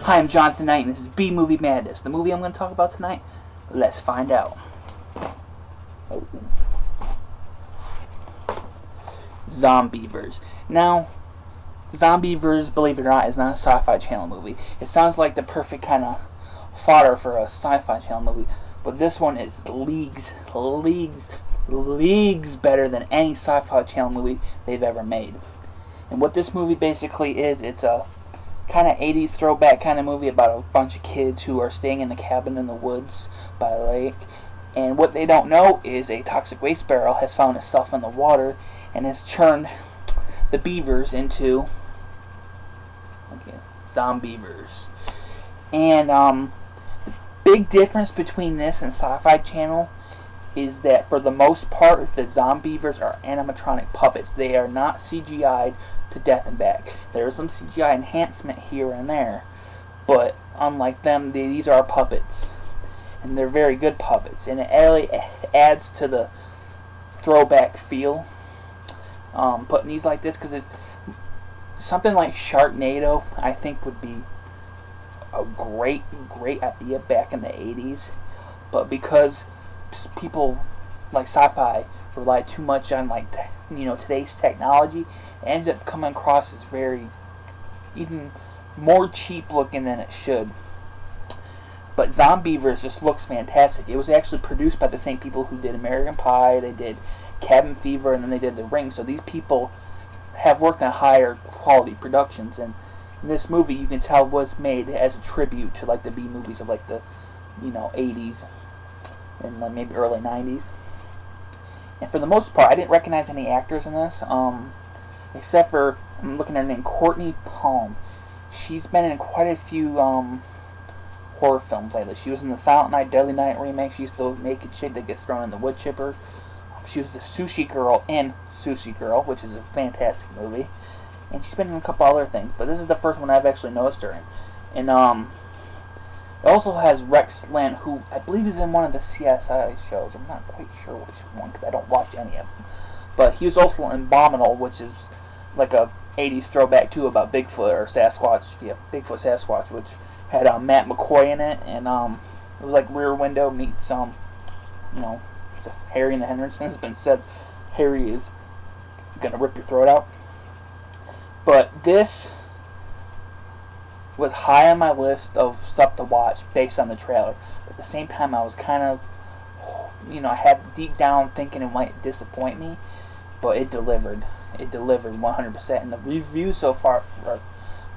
Hi, I'm Jonathan Knight, and this is B-Movie Madness. The movie I'm going to talk about tonight, let's find out. Zombeavers. Now, Zombeavers, believe it or not, is not a Sci-Fi Channel movie. It sounds like the perfect kind of fodder for a Sci-Fi Channel movie, but this one is leagues better than any Sci-Fi Channel movie they've ever made. And what this movie basically is, it's a kind of 80s throwback kind of movie about a bunch of kids who are staying in the cabin in the woods by a lake. And what they don't know is a toxic waste barrel has found itself in the water and has churned the beavers into Zombeavers. And the big difference between this and Sci-Fi Channel is that for the most part, the Zombeavers are animatronic puppets. They are not CGI'd to death and back. There is some CGI enhancement here and there, but unlike them, these are puppets. And they're very good puppets. And it really adds to the throwback feel. Putting these like this, because something like Sharknado, I think, would be a great idea back in the 80s. But because people like sci-fi rely too much on today's technology, it ends up coming across as very even more cheap looking than it should. But Zombeavers just looks fantastic. It was actually produced by the same people who did American Pie, they did Cabin Fever, and then they did The Ring. So these people have worked on higher quality productions, and this movie, you can tell, was made as a tribute to like the B movies of like the 80s and maybe early 90s. And for the most part, I didn't recognize any actors in this, except for, I'm looking at her name, Courtney Palm. She's been in quite a few horror films lately. She was in the Silent Night, Deadly Night remake. She's the naked chick that gets thrown in the wood chipper. She was the sushi girl in Sushi Girl, which is a fantastic movie. And she's been in a couple other things, but this is the first one I've actually noticed her in. And it also has Rex Lent, who I believe is in one of the CSI shows. I'm not quite sure which one, because I don't watch any of them. But he was also in Abominable, which is like a 80s throwback too about Bigfoot or Sasquatch. Yeah, Bigfoot Sasquatch, which had Matt McCoy in it, and it was like Rear Window meets Harry and the Hendersons. It's been said Harry is gonna rip your throat out. But this was high on my list of stuff to watch based on the trailer. But at the same time, I was kind of, I had deep down thinking it might disappoint me, but it delivered. It delivered 100%, and the reviews so far are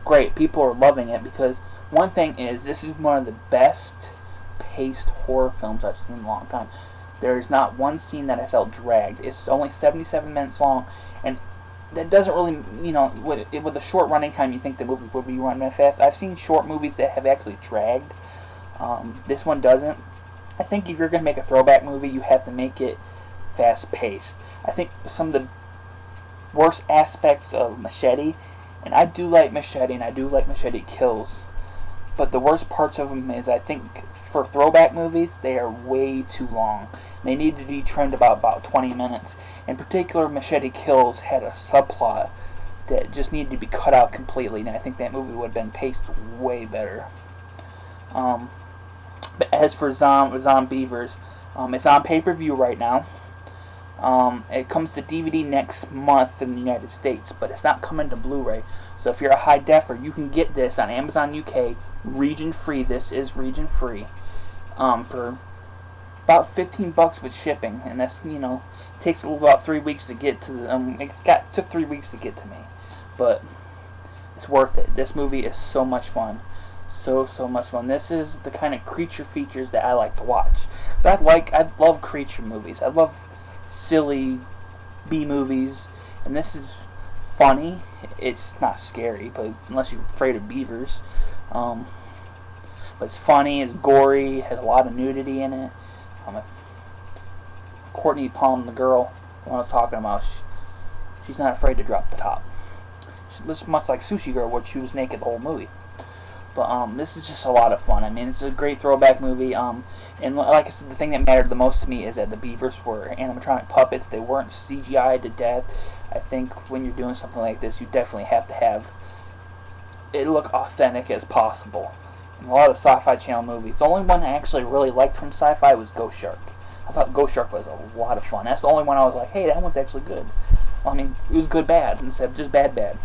great. People are loving it because one thing is, this is one of the best paced horror films I've seen in a long time. There is not one scene that I felt dragged. It's only 77 minutes long, and that doesn't really, with a short running time, you think the movie will be running fast. I've seen short movies that have actually dragged. This one doesn't. I think if you're going to make a throwback movie, you have to make it fast paced. I think some of the worst aspects of Machete, and I do like Machete, and I do like Machete Kills, but the worst parts of them is, I think, for throwback movies, they are way too long. They need to be trimmed about 20 minutes. In particular, Machete Kills had a subplot that just needed to be cut out completely, and I think that movie would have been paced way better. But as for Zombeavers, it's on pay-per-view right now. It comes to DVD next month in the United States, but it's not coming to Blu-ray. So if you're a high deffer, you can get this on Amazon UK, region free. This is region free, for about $15 with shipping, and that's takes about 3 weeks to get to. Took 3 weeks to get to me, but it's worth it. This movie is so much fun. So much fun. This is the kind of creature features that I like to watch. So I love creature movies. I love silly B movies, and this is funny. It's not scary, but unless you're afraid of beavers, but it's funny. It's gory. Has a lot of nudity in it. Courtney Palm, the girl I was talking about, she's not afraid to drop the top. She looks much like Sushi Girl, where she was naked the whole movie. But this is just a lot of fun. I mean, it's a great throwback movie. And like I said, the thing that mattered the most to me is that the beavers were animatronic puppets. They weren't CGI to death. I think when you're doing something like this, you definitely have to have it look authentic as possible. In a lot of Sci-Fi Channel movies, the only one I actually really liked from Sci-Fi was Ghost Shark. I thought Ghost Shark was a lot of fun. That's the only one I was like, hey, that one's actually good. Well, I mean, it was good bad instead of just bad bad.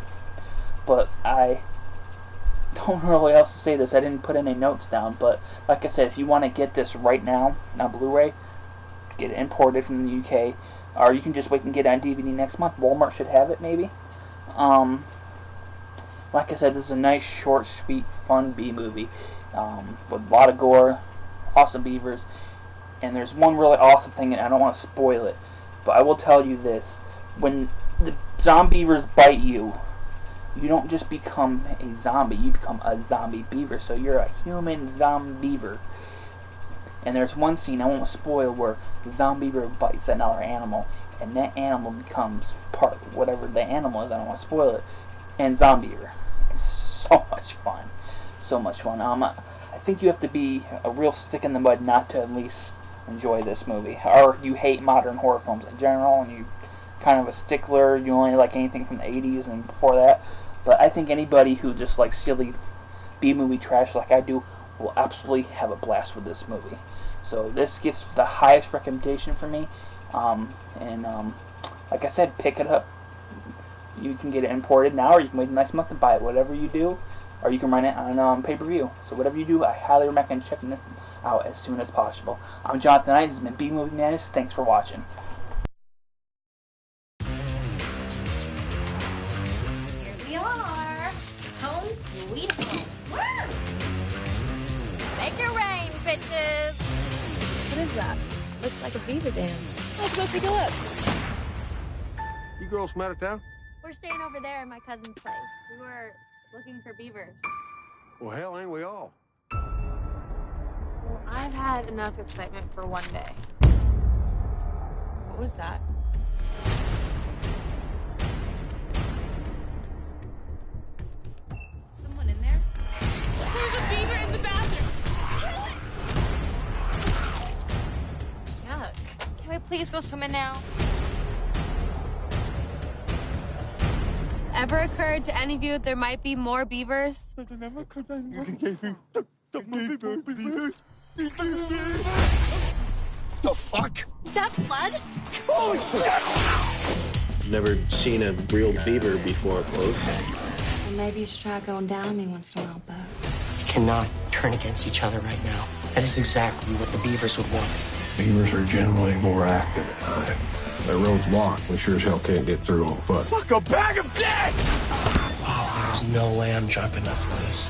But I don't know really else to say this. I didn't put any notes down, but like I said, if you want to get this right now on Blu-ray, get it imported from the UK, or you can just wait and get it on DVD next month. Walmart should have it, maybe. Like I said, this is a nice, short, sweet, fun B-movie with a lot of gore, awesome beavers, and there's one really awesome thing, and I don't want to spoil it, but I will tell you this. When the Zombeavers bite you, you don't just become a zombie, you become a zombie beaver, so you're a human Zombeaver. And there's one scene, I won't spoil, where the Zombeaver bites another animal, and that animal becomes part of whatever the animal is, I don't want to spoil it, and Zombeaver. It's so much fun. So much fun. I think you have to be a real stick in the mud not to at least enjoy this movie. Or you hate modern horror films in general, and you kind of a stickler, you only like anything from the 80s and before that. But I think anybody who just likes silly B-movie trash like I do will absolutely have a blast with this movie. So this gets the highest recommendation for me. Like I said, pick it up. You can get it imported now, or you can wait the next month and buy it. Whatever you do, or you can rent it on pay-per-view. So whatever you do, I highly recommend checking this out as soon as possible. I'm Jonathan Knight. This has been B-Movie Madness. Thanks for watching. Here we are. Home sweet home. Woo! Make it rain, bitches. What is that? Looks like a beaver dam. Let's go take a look. You girls from out of town? We're staying over there in my cousin's place. We were looking for beavers. Well, hell, ain't we all? Well, I've had enough excitement for one day. What was that? Someone in there? There's a beaver in the bathroom. Kill it. Yuck. Can we please go swimming now? Ever occurred to any of you that there might be more beavers? The fuck? Is that blood? Holy shit! Never seen a real beaver before close. Well, maybe you should try going down on me once in a while, Bo. We cannot turn against each other right now. That is exactly what the beavers would want. Beavers are generally more active at night. That road's blocked. We sure as hell can't get through on foot. Suck a bag of dicks! There's no way I'm jumping up for this.